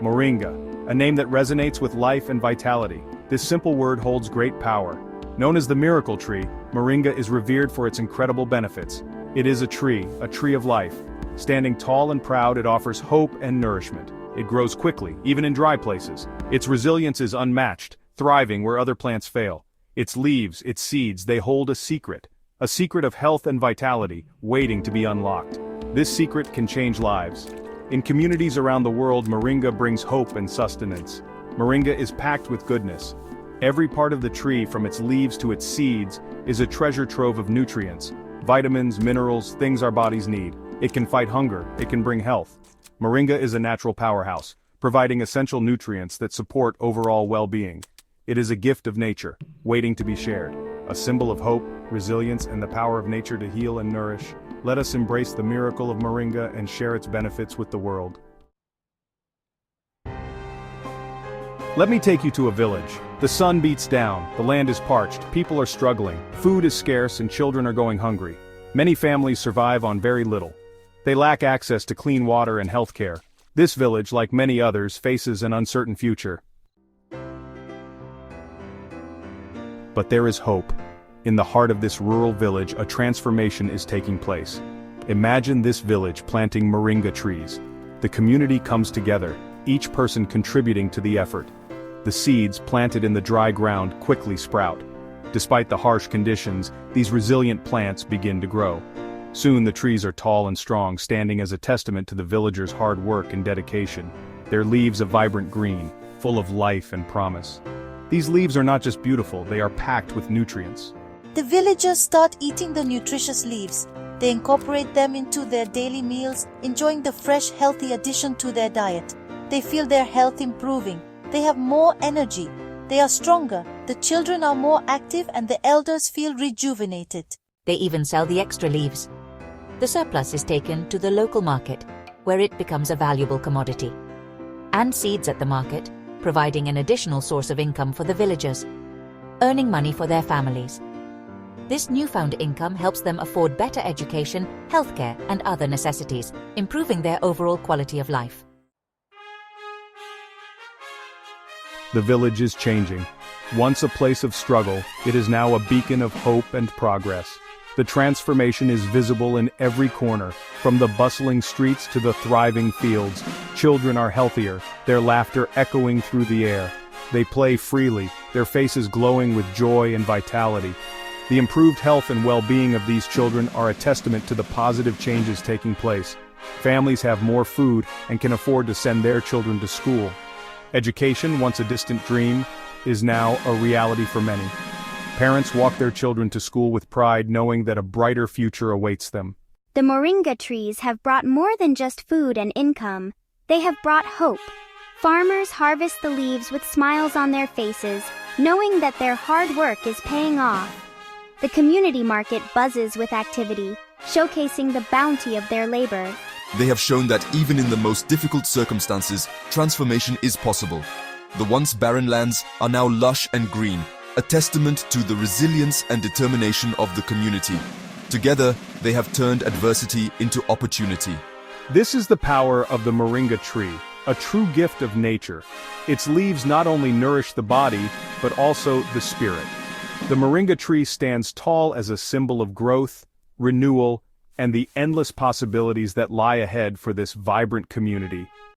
Moringa, a name that resonates with life and vitality. This simple word holds great power. Known as the miracle tree, Moringa is revered for its incredible benefits. It is a tree of life. Standing tall and proud, it offers hope and nourishment. It grows quickly, even in dry places. Its resilience is unmatched, thriving where other plants fail. Its leaves, its seeds, they hold a secret of health and vitality, waiting to be unlocked. This secret can change lives. In communities around the world, Moringa brings hope and sustenance. Moringa is packed with goodness. Every part of the tree, from its leaves to its seeds, is a treasure trove of nutrients, vitamins, minerals, things our bodies need. It can fight hunger, it can bring health. Moringa is a natural powerhouse, providing essential nutrients that support overall well-being. It is a gift of nature, waiting to be shared. A symbol of hope, resilience, and the power of nature to heal and nourish. Let us embrace the miracle of Moringa and share its benefits with the world. Let me take you to a village. The sun beats down, the land is parched, people are struggling, food is scarce, and children are going hungry. Many families survive on very little. They lack access to clean water and health care. This village, like many others, faces an uncertain future. But there is hope. In the heart of this rural village, a transformation is taking place. Imagine this village planting Moringa trees. The community comes together, each person contributing to the effort. The seeds planted in the dry ground quickly sprout. Despite the harsh conditions, these resilient plants begin to grow. Soon the trees are tall and strong, standing as a testament to the villagers' hard work and dedication. Their leaves a vibrant green, full of life and promise. These leaves are not just beautiful, they are packed with nutrients. The villagers start eating the nutritious leaves. They incorporate them into their daily meals, enjoying the fresh, healthy addition to their diet. They feel their health improving. They have more energy. They are stronger. The children are more active and the elders feel rejuvenated. They even sell the extra leaves. The surplus is taken to the local market, where it becomes a valuable commodity. And seeds at the market, providing an additional source of income for the villagers, earning money for their families. This newfound income helps them afford better education, healthcare, and other necessities, improving their overall quality of life. The village is changing. Once a place of struggle, it is now a beacon of hope and progress. The transformation is visible in every corner, from the bustling streets to the thriving fields. Children are healthier, their laughter echoing through the air. They play freely, their faces glowing with joy and vitality. The improved health and well-being of these children are a testament to the positive changes taking place. Families have more food and can afford to send their children to school. Education, once a distant dream, is now a reality for many. Parents walk their children to school with pride, knowing that a brighter future awaits them. The Moringa trees have brought more than just food and income. They have brought hope. Farmers harvest the leaves with smiles on their faces, knowing that their hard work is paying off. The community market buzzes with activity, showcasing the bounty of their labor. They have shown that even in the most difficult circumstances, transformation is possible. The once barren lands are now lush and green, a testament to the resilience and determination of the community. Together, they have turned adversity into opportunity. This is the power of the Moringa tree, a true gift of nature. Its leaves not only nourish the body, but also the spirit. The Moringa tree stands tall as a symbol of growth, renewal, and the endless possibilities that lie ahead for this vibrant community.